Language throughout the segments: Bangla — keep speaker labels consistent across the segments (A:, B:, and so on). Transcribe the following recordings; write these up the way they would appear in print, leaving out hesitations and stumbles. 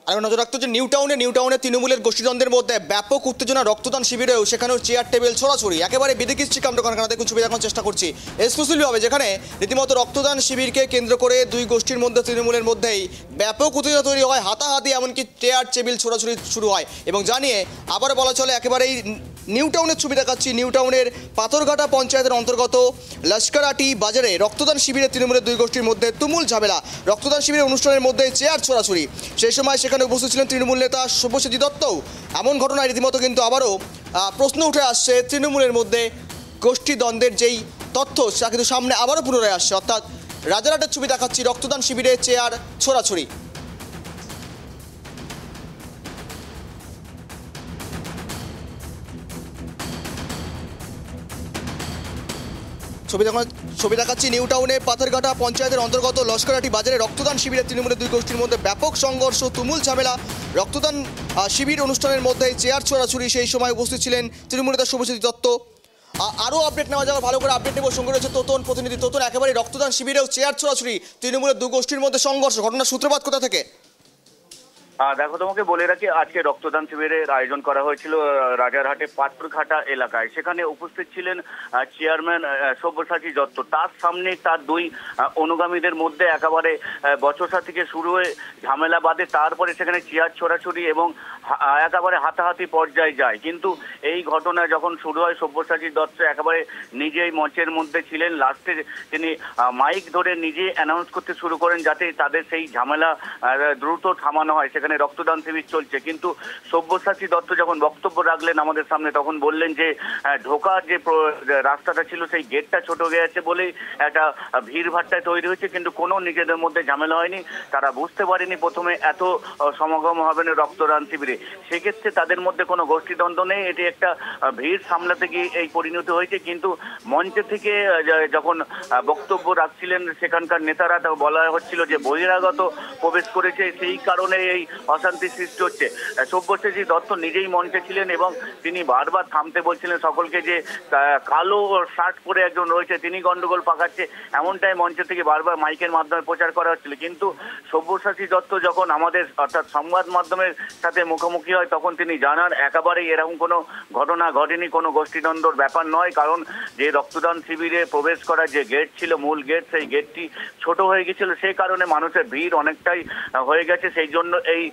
A: আর নজর রাখতে যে নিউ টাউনে তৃণমূলের গোষ্ঠীদ্বন্দ্বের মধ্যে ব্যাপক উত্তেজনা, রক্তদান শিবিরেও সেখানেও চেয়ার টেবিল ছড়াছড়ি, একেবারে বিদিকিচ্ছি কাণ্ড কারখানা। দেখুন ছবি দেখানোর চেষ্টা করছি এক্সক্লুসিভভাবে, যেখানে রীতিমতো রক্তদান শিবিরকে কেন্দ্র করে দুই গোষ্ঠীর মধ্যে তৃণমূলের মধ্যেই ব্যাপক উত্তেজনা তৈরি হয়, হাতাহাতি এমনকি চেয়ার টেবিল ছোড়াছড়ি শুরু হয়। এবং জানিয়ে আবারও বলা চলে একেবারেই নিউ টাউনের ছবি দেখাচ্ছি, নিউ টাউনের পাথরঘাটা পঞ্চায়েতের অন্তর্গত লস্করাটি বাজারে রক্তদান শিবিরে তৃণমূলের দুই গোষ্ঠীর মধ্যে তুমুল ঝামেলা। রক্তদান শিবিরের অনুষ্ঠানের মধ্যে চেয়ার ছোড়াছড়ি, সেই সময় সেখানে উপস্থিত ছিলেন তৃণমূল নেতা শুভশ্রী দত্তও। এমন ঘটনায় রীতিমতো কিন্তু আবারও প্রশ্ন উঠে আসছে তৃণমূলের মধ্যে গোষ্ঠীদ্বন্দ্বের যেই তথ্য তা কিন্তু সামনে আবারও পুনরায় আসছে। অর্থাৎ রাজারহাটের ছবি দেখাচ্ছি, রক্তদান শিবিরে চেয়ার ছোড়াছড়ি। ছবি দেখাচ্ছি নিউ টাউনে পাথরঘাটা পঞ্চায়েতের অন্তর্গত লস্করাটি বাজারে রক্তদান শিবিরে তৃণমূলের দুই গোষ্ঠীর মধ্যে ব্যাপক সংঘর্ষ, তুমুল ঝামেলা। রক্তদান শিবির অনুষ্ঠানের মধ্যে চেয়ার ছোড়াছুড়ি, সেই সময় উপস্থিত ছিলেন তৃণমূল নেতা শুভশ্রী দত্ত। আরও আপডেট নেওয়া যাবে, ভালো করে আপডেট নেব। সঙ্গে রয়েছে তোতন প্রতিনিধি তোতন। একেবারে রক্তদান শিবিরেও চেয়ার ছোড়াছুড়ি, তৃণমূলের দুই গোষ্ঠীর মধ্যে সংঘর্ষ, ঘটনার সূত্রপাত কোথা থেকে?
B: দেখো, তোমাকে বলে রাখি, আজকে রক্তদান শিবিরের আয়োজন করা হয়েছিল রাজারহাটে পাথরঘাটা এলাকায়। সেখানে উপস্থিত ছিলেন চেয়ারম্যান সব্যসাচী দত্ত। তার সামনে তার দুই অনুগামীদের মধ্যে একেবারে বচসা থেকে শুরু হয়ে ঝামেলা বাঁধে। তারপরে সেখানে চেয়ার ছোড়াছুড়ি এবং একেবারে হাতাহাতি পর্যায়ে যায়। কিন্তু এই ঘটনা যখন শুরু হয়, সব্যসাচী দত্ত একেবারে নিজেই মঞ্চের মধ্যে ছিলেন। লাস্টে তিনি মাইক ধরে নিজে অ্যানাউন্স করতে শুরু করেন যাতে তাদের সেই ঝামেলা দ্রুত থামানো হয়। সেখানে রক্তদান শিবির চলছে, কিন্তু সব্যসাচী দত্ত যখন বক্তব্য রাখলেন আমাদের সামনে, তখন বললেন যে ঢোকার যে রাস্তাটা ছিল সেই গেটটা ছোট হয়ে গেছে বলেই একটা ভিড়ভাট্টায় তৈরি হয়েছে, কিন্তু কোনো নিজেদের মধ্যে ঝামেলা হয়নি। তারা বুঝতে পারেনি প্রথমে এত সমাগম হবে না রক্তদান শিবিরে। সেক্ষেত্রে তাদের মধ্যে কোনো গোষ্ঠীদ্বন্দ্ব নেই, এটি একটা ভিড় সামলাতে গিয়ে এই পরিণতি হয়েছে। কিন্তু মঞ্চে থেকে যখন বক্তব্য রাখছিলেন সেখানকার নেতারা, বলা হচ্ছিল যে বহিরাগত প্রবেশ করেছে, সেই কারণে এই অশান্তি সৃষ্টি হচ্ছে। সব্যসাচী দত্ত নিজেই মঞ্চে ছিলেন এবং তিনি বারবার থামতে বলছিলেন সকলকে যে কালো শার্ট পরে একজন রয়েছে তিনি গন্ডগোল পাকাচ্ছে, এমনটাই মঞ্চ থেকে বারবার মাইকের মাধ্যমে প্রচার করা হচ্ছিল। কিন্তু সব্যসাচী দত্ত যখন আমাদের অর্থাৎ সংবাদ মাধ্যমের সাথে মুখোমুখি হয়, তখন তিনি জানান একেবারেই এরকম কোনো ঘটনা ঘটেনি, কোনো গোষ্ঠীদ্বন্দ্বর ব্যাপার নয়। কারণ যে রক্তদান শিবিরে প্রবেশ করার যে গেট ছিল, মূল গেট, সেই গেটটি ছোট হয়ে গেছিল, সেই কারণে মানুষের ভিড় অনেকটাই হয়ে গেছে, সেই জন্য এই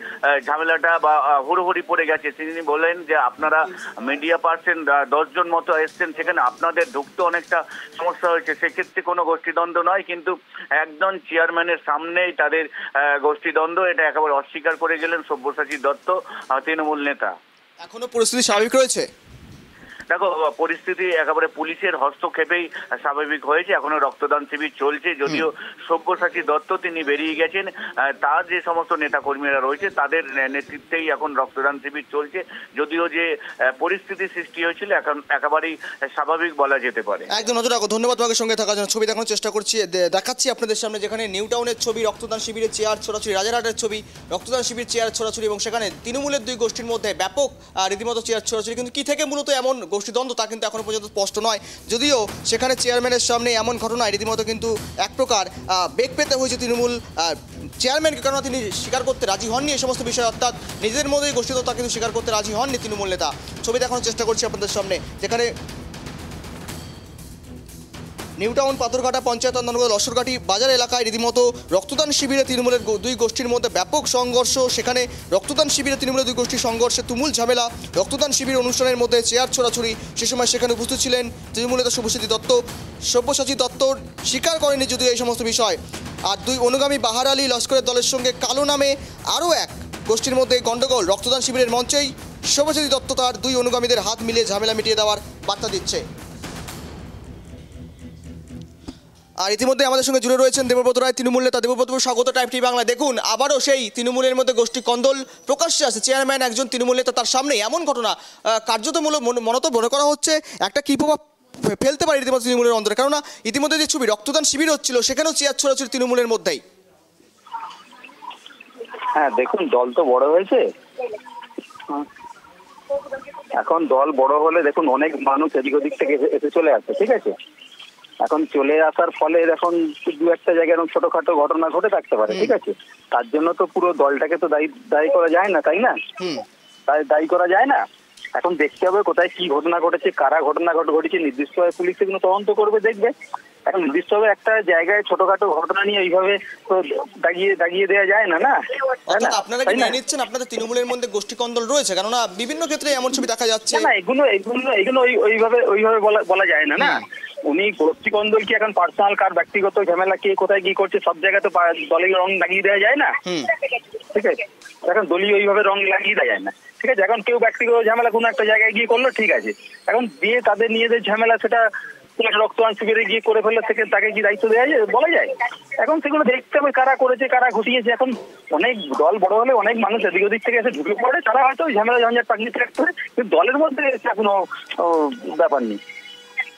B: ঝামেলাটা বা হুড়োহুড়ি পড়ে গেছে। তিনি বলেন যে আপনারা মিডিয়া পার্সন 10 জন মতো এসছেন, সেখানে আপনাদের ঢুকতে অনেকটা সমস্যা হয়েছে, সেক্ষেত্রে কোনো গোষ্ঠীদ্বন্দ্ব নয়। কিন্তু একজন চেয়ারম্যানের সামনেই তাদের গোষ্ঠীদ্বন্দ্ব, এটা একেবারে অস্বীকার করে গেলেন সব্যসাচী দত্ত, তৃণমূল নেতা।
A: এখনো পরিস্থিতি স্বাভাবিক রয়েছে?
B: দেখো, পরিস্থিতি একেবারে পুলিশের হস্তক্ষেপেই স্বাভাবিক হয়েছে। এখনো রক্তদান শিবির চলছে, যদিও সব্যসাচী দত্ত তিনি বেরিয়ে গেছেন। তার যে সমস্ত নেতাকর্মীরা রয়েছে তাদের নেতৃত্বেই এখন রক্তদান শিবির চলছে, যদিও যে পরিস্থিতি সৃষ্টি হয়েছিল এখন একেবারেই স্বাভাবিক বলা যেতে পারে।
A: একদম নজর রাখো, ধন্যবাদ তোমাকে সঙ্গে থাকার জন্য। ছবি দেখানোর চেষ্টা করছি, দেখাচ্ছি আপনাদের সামনে, যেখানে নিউ টাউনের ছবি, রক্তদান শিবিরের চেয়ার ছোড়াছুড়ি, রাজারহাটের ছবি, রক্তদান শিবির চেয়ার ছোড়াছুড়ি, এবং সেখানে তৃণমূলের দুই গোষ্ঠীর মধ্যে ব্যাপক রীতিমতো চেয়ার ছোড়াছুড়ি। কিন্তু কি থেকে মূলত এমন গোষ্ঠীদ্বন্দ্ব তা কিন্তু এখনো পর্যন্ত স্পষ্ট নয়, যদিও সেখানে চেয়ারম্যানের সামনে এমন ঘটনায় রীতিমতো কিন্তু এক প্রকার বেগ পেতে হয়েছে তৃণমূল চেয়ারম্যানকে, কারণ তিনি স্বীকার করতে রাজি হননি এই সমস্ত বিষয়, অর্থাৎ নিজেদের মধ্যেই গোষ্ঠীদ্বন্দ্ব তা কিন্তু স্বীকার করতে রাজি হননি তৃণমূল নেতা। ছবি দেখানোর চেষ্টা করছি আপনাদের সামনে, যেখানে নিউ টাউন পাথরঘাটা পঞ্চায়েত অন্তর্গত লস্করঘাটি বাজার এলাকায় রীতিমতো রক্তদান শিবিরে তৃণমূলের দুই গোষ্ঠীর মধ্যে ব্যাপক সংঘর্ষ। সেখানে রক্তদান শিবিরে তৃণমূলের দুই গোষ্ঠীর সংঘর্ষে তুমুল ঝামেলা। রক্তদান শিবির অনুষ্ঠানের মধ্যে চেয়ার ছোড়াছুড়ি, সে সময় সেখানে উপস্থিত ছিলেন তৃণমূল নেতা সব্যসাচী দত্ত স্বীকার করেনি যদিও এই সমস্ত বিষয়। আর দুই অনুগামী বাহার আলী লস্করের দলের সঙ্গে কালো নামে আরও এক গোষ্ঠীর মধ্যে গণ্ডগোল। রক্তদান শিবিরের মঞ্চেই সব্যসাচী দত্ত তার দুই অনুগামীদের হাত মিলিয়ে ঝামেলা মিটিয়ে দেওয়ার বার্তা দিচ্ছে। আর ইতিমধ্যে আমাদের সঙ্গে জুড়ে রয়েছেন দেবব্রত রায়, তৃণমূল নেতা। দেবব্রত, স্বাগত টাইপ টিভি বাংলা। দেখুন, আবারও সেই তৃণমূলের মধ্যে গোষ্ঠী কন্দল প্রকাশ্যে আসে। চেয়ারম্যান একজন তৃণমূল নেতা, তার সামনে এমন ঘটনা কার্যত মনত মনে করা হচ্ছে একটা কী প্রভাব ফেলতে পারে রীতিমতো তৃণমূলের অন্তরে, কেননা ইতিমধ্যে যে ছবি রক্তদান শিবির হচ্ছিল সেখানেও চেয়ার ছোড়াছুড়ি তৃণমূলের মধ্যেই।
C: হ্যাঁ, দেখুন, দল তো বড় হয়েছে, এখন দল বড় হলে দেখুন অনেক মানুষ এদিক ওদিক থেকে এসে চলে আসছে, ঠিক আছে। এখন চলে আসার ফলে এখন দু একটা জায়গায় এরকম ছোটখাটো ঘটনা ঘটে থাকতে পারে, ঠিক আছে। তার জন্য তো পুরো দলটাকে তো দায়ী করা যায় না, তাই না? তাই দায়ী করা যায় না। এখন দেখতে হবে কোথায় কি ঘটনা ঘটেছে, কারা ঘটনা ঘটেছে, নির্দিষ্টভাবে পুলিশ সেগুলো তদন্ত করবে, দেখবে। এখন নির্দিষ্টভাবে একটা জায়গায় ছোটখাটো ঘটনা নিয়ে এইভাবে তো দাগিয়ে দেওয়া যায় না, না?
A: অর্থাৎ আপনারা কি মেনে নিচ্ছেন আপনাদের তৃণমূলের মধ্যে গোষ্ঠী কন্দল রয়েছে? কেননা বিভিন্ন ক্ষেত্রে এমন ছবি দেখা যাচ্ছে।
C: না, এগুলো ওইভাবে বলা যায় না, না। উনি গোষ্ঠী কন্দল কি এখন পার্সোনাল কার ব্যক্তিগত ঝামেলা, কে কোথায় কি করছে, সব জায়গায় তো দলের রং লাগিয়ে দেওয়া যায় না, ঠিক আছে। এখন দলীয় ওইভাবে রং লাগিয়ে দেওয়া যায় না, ঠিক আছে। এখন কেউ ব্যক্তিগত ঝামেলা কোনো একটা জায়গায় গিয়ে করলো, ঠিক আছে। এখন দিয়ে তাদের নিজেদের ঝামেলা সেটা রক্তদান শিবিরে গিয়ে করে ফেললে তাকে কি দায়িত্ব দেওয়া যায়, বলা যায়? এখন সেগুলো দেখতে হবে কারা করেছে, কারা ঘটিয়েছে। এখন অনেক দল বড় হলে অনেক মানুষ এদিক ওদিক থেকে এসে ঢুকে পড়ে, তারা হয়তো ওই ঝামেলা ঝঞ্ঝাট পাকিয়ে থাকতে পারে, কিন্তু দলের মধ্যে কোনো ব্যাপার নেই।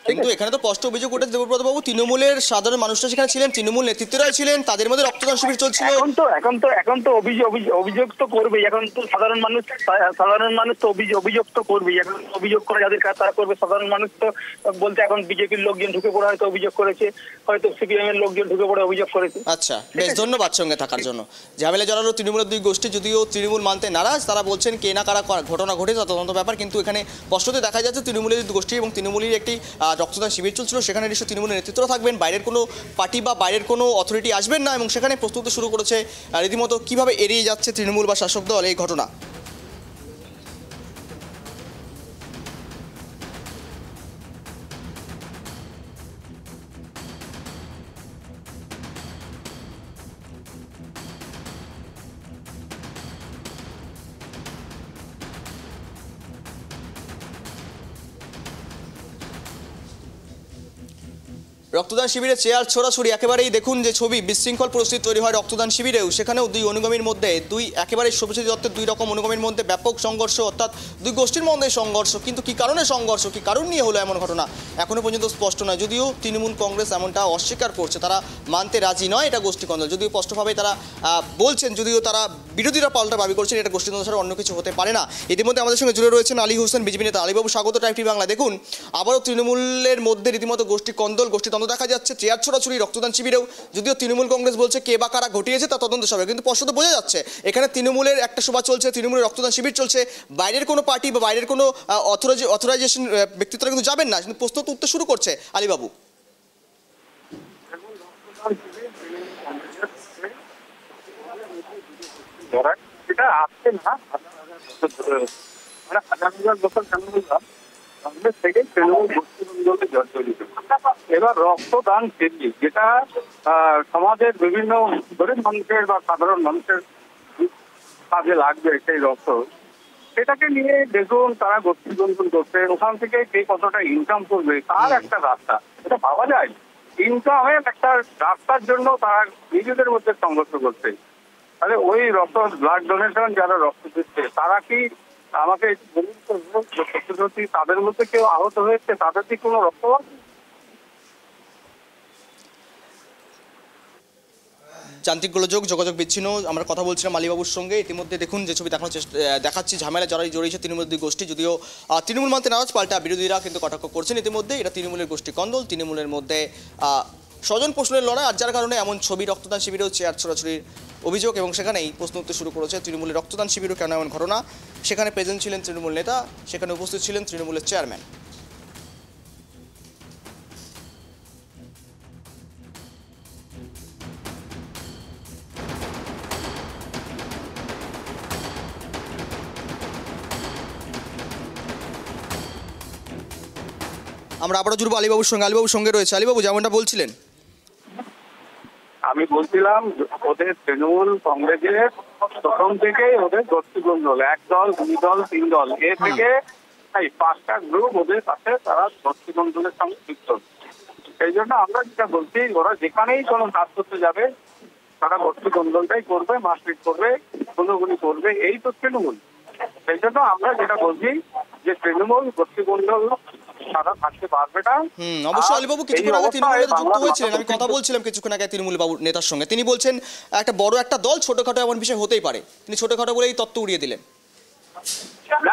A: কিন্তু এখানে তো স্পষ্ট অভিযোগ উঠেছে দেবব্রত বাবু, তৃণমূলের সাধারণ মানুষরা সেখানে ছিলেন, তৃণমূল নেতৃত্বরাই ছিলেন, তাদের মধ্যে রক্তদান শিবির চলছিল।
C: এখন তো অভিযোগ তো করবেই। এখন তো সাধারণ মানুষ তো অভিযোগ তো করবেই। এখন অভিযোগ করে যাদের কাজ তারা করবে। সাধারণ মানুষ তো বলতে এখন বিজেপির লোকজন ঢুকে পড়ে হয়তো অভিযোগ করেছে, হয়তো সিপিএম এর লোকজন ঢুকে পড়ে অভিযোগ করেছে।
A: আচ্ছা, বেশ, ধন্যবাদ সঙ্গে থাকার জন্য। ঝামেলা জড়ালো তৃণমূলের দুই গোষ্ঠী, যদিও তৃণমূল মানতে নারাজ। তারা বলছেন কে না কারা ঘটনা ঘটেছে তদন্ত ব্যাপার, কিন্তু এখানে স্পষ্টতই দেখা যাচ্ছে তৃণমূলের গোষ্ঠী এবং তৃণমূলের একটি রক্তদান শিবির চলছিল। সেখানে নিশ্চয়ই তৃণমূলের নেতৃত্বরা থাকবেন, বাইরের কোনো পার্টি বা বাইরের কোনো অথরিটি আসবেন না, এবং সেখানে প্রস্তুতি শুরু করেছে রীতিমতো কিভাবে এড়িয়ে যাচ্ছে তৃণমূল বা শাসক দল এই ঘটনা। রক্তদান শিবিরে চেয়ার ছোড়াছুড়ি, একেবারেই দেখুন যে ছবি, বিশৃঙ্খল পরিস্থিতি তৈরি হয় রক্তদান শিবিরেও। সেখানেও দুই অনুগামীর মধ্যে, একেবারে শুভেচ্ছা দত্তের দুই রকম অনুগামীর মধ্যে ব্যাপক সংঘর্ষ, অর্থাৎ দুই গোষ্ঠীর মধ্যে সংঘর্ষ। কিন্তু কি কারণে সংঘর্ষ, কি কারণ নিয়ে হলো এমন ঘটনা এখনো পর্যন্ত স্পষ্ট নয়। যদিও তৃণমূল কংগ্রেস এমনটা অস্বীকার করছে, তারা মানতে রাজি নয় এটা গোষ্ঠী কন্দল। যদিও স্পষ্টভাবে তারা বলছেন, যদিও তারা বিরোধীরা পাল্টা দাবি করছেন এটা গোষ্ঠী কন্দল ছাড়া অন্য কিছু হতে পারে না। ইতিমধ্যে আমাদের সঙ্গে জুড়ে রয়েছেন আলী হোসেন, বিজেপি নেতা। আলীবাবু, স্বাগত টাইম টিভি বাংলা। দেখুন, আবারও তৃণমূলের মধ্যে রীতিমতো গোষ্ঠী দ্বন্দ্ব দেখা যাচ্ছে চেয়ার ছোড়াছুড়ি রক্তদান শিবিরেও। যদিও তৃণমূল কংগ্রেস বলছে কে বা কারা ঘটিয়েছে তা তদন্ত হবে, কিন্তু স্পষ্ট বোঝা যাচ্ছে এখানে তৃণমূলের একটা সভা চলছে, তৃণমূলের রক্তদান শিবির চলছে। বাইরের কোনো পার্টি বা বাইরের কোনো অথরাইজেশন ব্যক্তিত্বরা কিন্তু যাবেন না, কিন্তু প্রশ্ন উঠতে শুরু করছে। আলীবাবু,
D: এটা আসছে না, মানে আগামী বছর কংগ্রেস থেকে তৃণমূল গোষ্ঠী আন্দোলনে জর্জরিত। এবার রক্তদান শিবির, যেটা সমাজের বিভিন্ন গরিব মানুষের বা সাধারণ মানুষের কাজে লাগবে সেই রক্ত, সেটাকে নিয়ে দেখুন তারা গোষ্ঠী বন্ধন করছে। ওখান থেকে কে কতটা ইনকাম করবে তার একটা রাস্তা, এটা পাওয়া যায়। ইনকামের একটা রাস্তার জন্য তারা নিজেদের মধ্যে সংঘর্ষ করছে। তাহলে ওই রক্ত, ব্লাড ডোনেশন যারা রক্ত দিচ্ছে, তারা কি আমাকে বলুন তো, সত্যি তাদের মধ্যে কেউ আহত হয়েছে, তাদের কি কোনো রক্ত?
A: যান্ত্রিক গোলযোগ, যোগাযোগ বিচ্ছিন্ন। আমরা কথা বলছিলাম আলীবাবুর সঙ্গে। ইতিমধ্যে দেখুন যে ছবি দেখাচ্ছি, ঝামেলা যারা জড়িয়েছে তৃণমূলের দুই গোষ্ঠী। যদিও তৃণমূল মানতে নারাজ, পাল্টা বিরোধীরা কিন্তু কটাক্ষ করছেন। ইতিমধ্যে এটা তৃণমূলের গোষ্ঠী কন্দল, তৃণমূলের মধ্যে স্বজন পোষণের লড়াই, আর যার কারণে এমন ছবি রক্তদান শিবিরেও চেয়ার ছোড়াছুড়ির অভিযোগ, এবং সেখানেই প্রশ্ন উঠতে শুরু করেছে তৃণমূলের রক্তদান শিবিরও কেন এমন ঘটনা। সেখানে প্রেজেন্ট ছিলেন তৃণমূল নেতা, সেখানে উপস্থিত ছিলেন তৃণমূলের চেয়ারম্যান। আমরা আবারও জুড়বো আলীবাবুর সঙ্গে। আলীবাবুর সঙ্গে রয়েছে। আলীবাবু, যেমনটা বলছিলেন,
D: আমি বলছিলাম ওদের তৃণমূল কংগ্রেসের প্রথম থেকেই ওদের গোষ্ঠী কন্দল, এক দল, দুই দল, তিন দল, এ থেকে এই 5টা গ্রুপ ওদের সাথে তারা গোষ্ঠী কন্দলের সঙ্গে যুক্ত। সেই জন্য আমরা যেটা বলছি, ওরা যেখানেই কোনো কাজ করতে যাবে তারা গোষ্ঠী কন্দলটাই করবে, মারপিট করবে, গুলি করবে, এই তো তৃণমূল। সেই জন্য আমরা যেটা বলছি যে তৃণমূল গোষ্ঠী কন্দল তারা থাকতে পারবে না।
A: অবশ্যই আলীবাবু, কিছুক্ষণ আগে তৃণমূলের যুক্ত হয়েছিলেন, আমি কথা বলছিলাম কিছুক্ষণ আগে তৃণমূল বাবু নেতার সঙ্গে। তিনি বলছেন একটা বড় একটা দল ছোটখাটো এমন বিষয় হতেই পারে, তিনি ছোটখাটো বলেই তত্ত্ব উড়িয়ে দিলেন।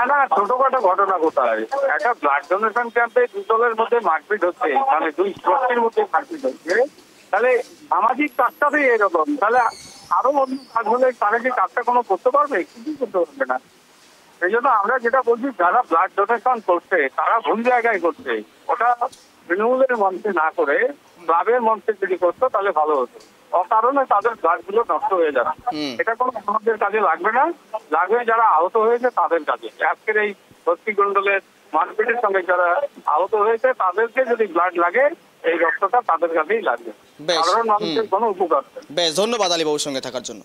D: না ছোটখাটো ঘটনা কোথায়, একটা ব্লাড ডোনেশন ক্যাম্পে দুই দলের মধ্যে মারপিট হচ্ছে, মানে দুই গোষ্ঠীর মধ্যে মারপিট হচ্ছে, তাহলে সামাজিক কাজটাতেই এরকম, তাহলে আরো অন্য কাজ হলে তারা কি কাজটা কোনো করতে পারবে? কিছুই করতে পারবে না। সেই জন্য আমরা যেটা বলছি, যারা ব্লাড ডোনেশন করছে তারা ভুল জায়গায় করছে, ওটা তৃণমূলের মঞ্চে না করে ক্লাবের মঞ্চে যদি করতো তাহলে ভালো হতো। অকারণে তাদের ব্লাডগুলো নষ্ট হয়ে যাবে, এটা কোনো আমাদের কাজে লাগবে না, লাগবে যারা আহত হয়েছে তাদের কাজে। আজকের এই ভর্তিগন্ডলের মারপিটের সঙ্গে যারা আহত হয়েছে তাদেরকে যদি ব্লাড লাগে, এই রক্তটা তাদের কাছেই লাগবে,
A: বেশ।
D: সাধারণ মানুষের কোনো উপকার নেই।
A: বেশ, ধন্যবাদ আলী বাবুর সঙ্গে থাকার জন্য।